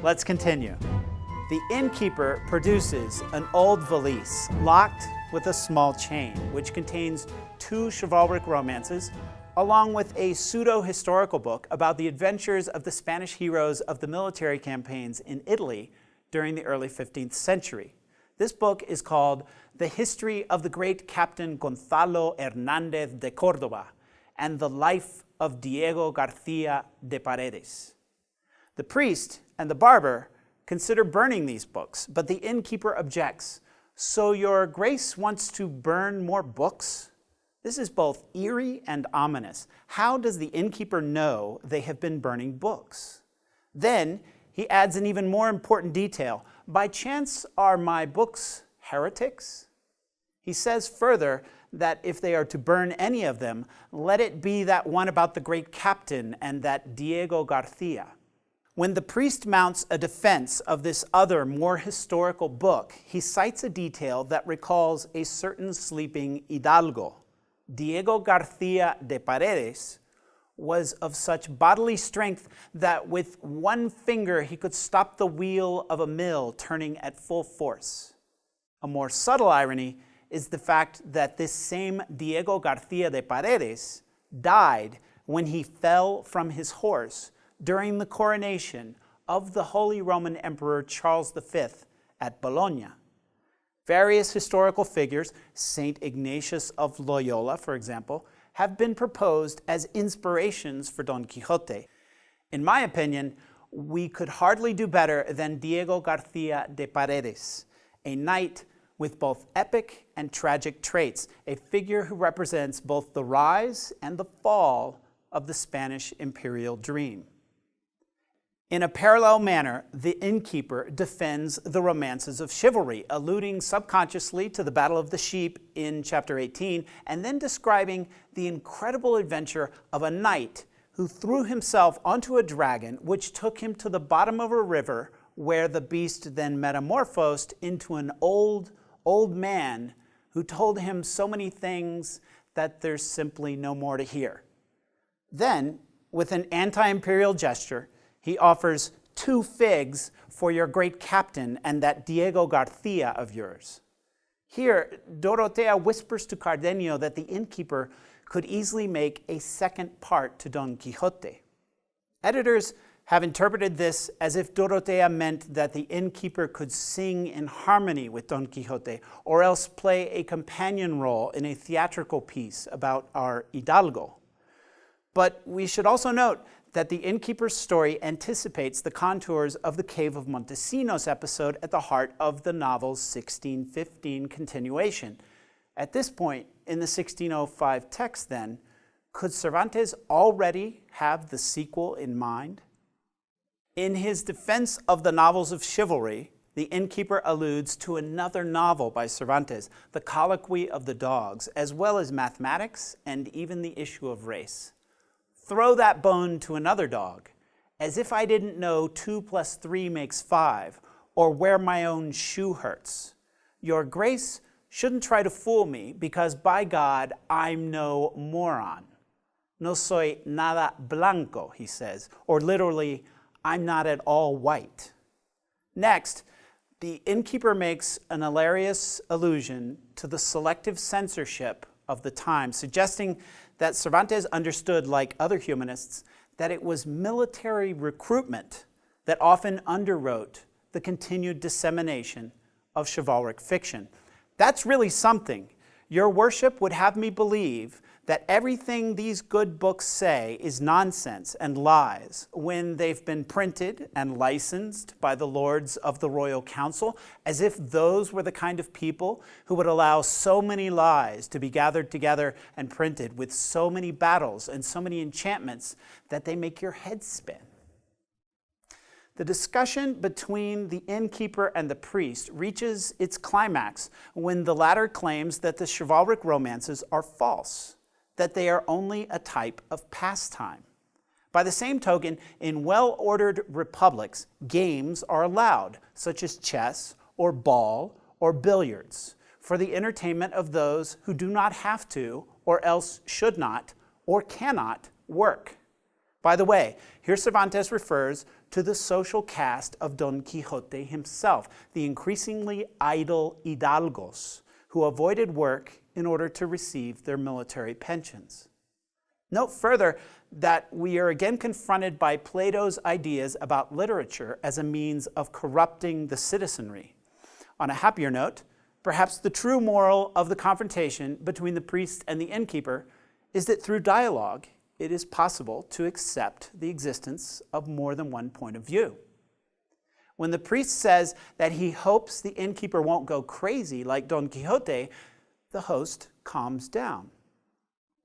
Let's continue. The innkeeper produces an old valise locked with a small chain, which contains 2 chivalric romances, along with a pseudo-historical book about the adventures of the Spanish heroes of the military campaigns in Italy during the early 15th century. This book is called The History of the Great Captain Gonzalo Hernández de Córdoba and the Life of Diego García de Paredes. The priest and the barber consider burning these books, but the innkeeper objects. So your grace wants to burn more books? This is both eerie and ominous. How does the innkeeper know they have been burning books? Then he adds an even more important detail. By chance, are my books heretics? He says further that if they are to burn any of them, let it be that one about the great captain and that Diego García. When the priest mounts a defense of this other, more historical book, he cites a detail that recalls a certain sleeping hidalgo. Diego García de Paredes was of such bodily strength that with one finger he could stop the wheel of a mill turning at full force. A more subtle irony is the fact that this same Diego García de Paredes died when he fell from his horse during the coronation of the Holy Roman Emperor Charles V at Bologna. Various historical figures, Saint Ignatius of Loyola, for example, have been proposed as inspirations for Don Quixote. In my opinion, we could hardly do better than Diego García de Paredes, a knight with both epic and tragic traits, a figure who represents both the rise and the fall of the Spanish imperial dream. In a parallel manner, the innkeeper defends the romances of chivalry, alluding subconsciously to the Battle of the Sheep in chapter 18, and then describing the incredible adventure of a knight who threw himself onto a dragon, which took him to the bottom of a river, where the beast then metamorphosed into an old man who told him so many things that there's simply no more to hear. Then, with an anti-imperial gesture, he offers 2 figs for your great captain and that Diego García of yours. Here, Dorotea whispers to Cardenio that the innkeeper could easily make a second part to Don Quixote. Editors have interpreted this as if Dorotea meant that the innkeeper could sing in harmony with Don Quixote, or else play a companion role in a theatrical piece about our hidalgo. But we should also note that the innkeeper's story anticipates the contours of the Cave of Montesinos episode at the heart of the novel's 1615 continuation. At this point in the 1605 text, then, could Cervantes already have the sequel in mind? In his defense of the novels of chivalry, the innkeeper alludes to another novel by Cervantes, The Colloquy of the Dogs, as well as mathematics and even the issue of race. Throw that bone to another dog, as if I didn't know 2 + 3 makes 5, or where my own shoe hurts. Your grace shouldn't try to fool me, because by God, I'm no moron. No soy nada blanco, he says, or literally, I'm not at all white. Next, the innkeeper makes an hilarious allusion to the selective censorship of the time, suggesting that Cervantes understood, like other humanists, that it was military recruitment that often underwrote the continued dissemination of chivalric fiction. That's really something. Your worship would have me believe that everything these good books say is nonsense and lies when they've been printed and licensed by the lords of the royal council, as if those were the kind of people who would allow so many lies to be gathered together and printed with so many battles and so many enchantments that they make your head spin. The discussion between the innkeeper and the priest reaches its climax when the latter claims that the chivalric romances are false, that they are only a type of pastime. By the same token, in well-ordered republics, games are allowed, such as chess or ball or billiards, for the entertainment of those who do not have to, or else should not, or cannot work. By the way, here Cervantes refers to the social caste of Don Quixote himself, the increasingly idle hidalgos, who avoided work in order to receive their military pensions. Note further that we are again confronted by Plato's ideas about literature as a means of corrupting the citizenry. On a happier note, perhaps the true moral of the confrontation between the priest and the innkeeper is that through dialogue, it is possible to accept the existence of more than one point of view. When the priest says that he hopes the innkeeper won't go crazy like Don Quixote, the host calms down.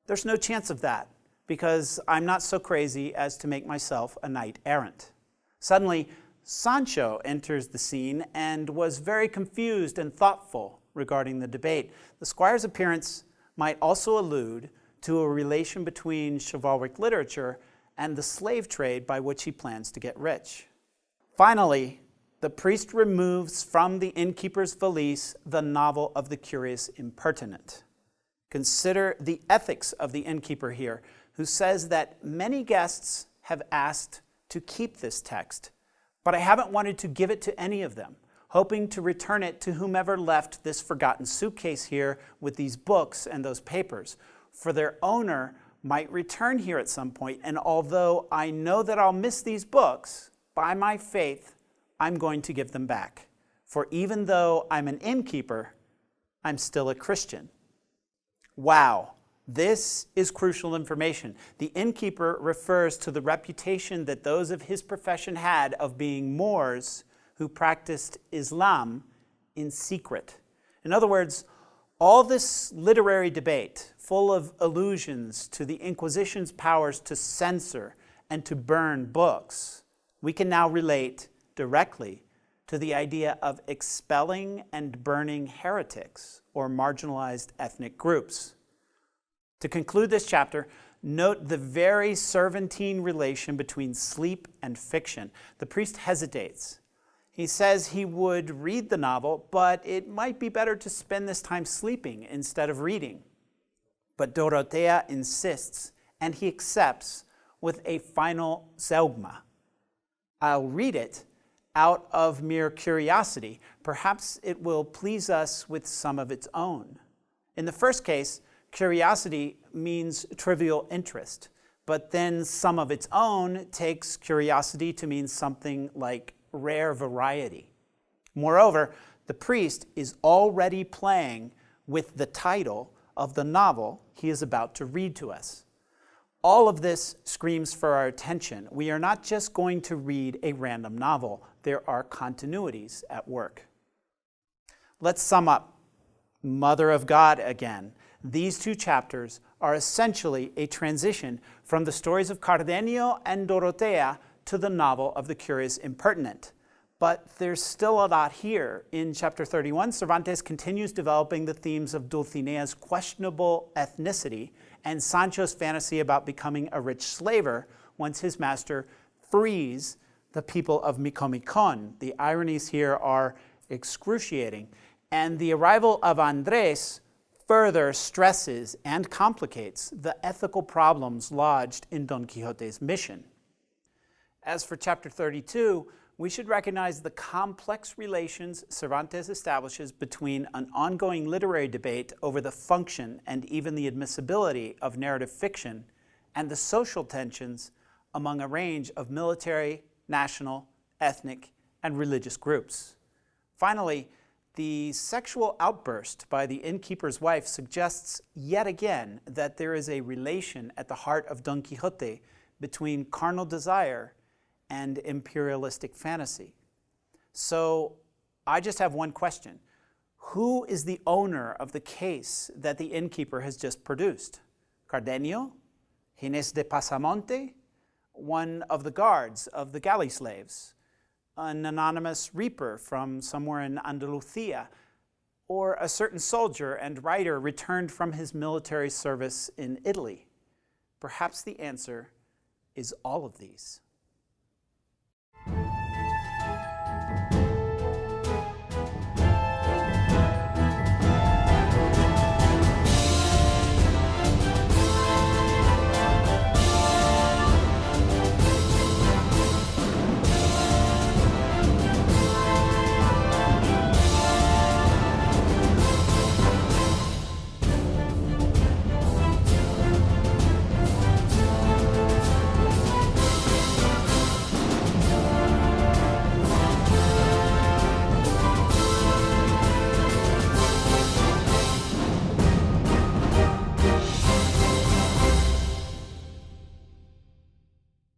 There's no chance of that, because I'm not so crazy as to make myself a knight errant. Suddenly, Sancho enters the scene and was very confused and thoughtful regarding the debate. The squire's appearance might also allude to a relation between chivalric literature and the slave trade by which he plans to get rich. Finally, the priest removes from the innkeeper's valise the novel of the curious impertinent. Consider the ethics of the innkeeper here, who says that many guests have asked to keep this text, but I haven't wanted to give it to any of them, hoping to return it to whomever left this forgotten suitcase here with these books and those papers, for their owner might return here at some point, and although I know that I'll miss these books, by my faith, I'm going to give them back. For even though I'm an innkeeper, I'm still a Christian. Wow, this is crucial information. The innkeeper refers to the reputation that those of his profession had of being Moors who practiced Islam in secret. In other words, all this literary debate, full of allusions to the Inquisition's powers to censor and to burn books, we can now relate directly to the idea of expelling and burning heretics or marginalized ethnic groups. To conclude this chapter, note the very Cervantine relation between sleep and fiction. The priest hesitates. He says he would read the novel, but it might be better to spend this time sleeping instead of reading. But Dorotea insists, and he accepts with a final zeugma. I'll read it out of mere curiosity. Perhaps it will please us with some of its own. In the first case, curiosity means trivial interest, but then some of its own takes curiosity to mean something like rare variety. Moreover, the priest is already playing with the title of the novel he is about to read to us. All of this screams for our attention. We are not just going to read a random novel. There are continuities at work. Let's sum up. Mother of God again. These two chapters are essentially a transition from the stories of Cardenio and Dorotea to the novel of the curious impertinent. But there's still a lot here. In chapter 31, Cervantes continues developing the themes of Dulcinea's questionable ethnicity and Sancho's fantasy about becoming a rich slaver once his master frees the people of Micomicon. The ironies here are excruciating. And the arrival of Andres further stresses and complicates the ethical problems lodged in Don Quixote's mission. As for chapter 32, we should recognize the complex relations Cervantes establishes between an ongoing literary debate over the function and even the admissibility of narrative fiction and the social tensions among a range of military, national, ethnic, and religious groups. Finally, the sexual outburst by the innkeeper's wife suggests yet again that there is a relation at the heart of Don Quixote between carnal desire and imperialistic fantasy. So I just have one question. Who is the owner of the case that the innkeeper has just produced? Cardenio? Ginés de Pasamonte? One of the guards of the galley slaves? An anonymous reaper from somewhere in Andalusia? Or a certain soldier and writer returned from his military service in Italy? Perhaps the answer is all of these.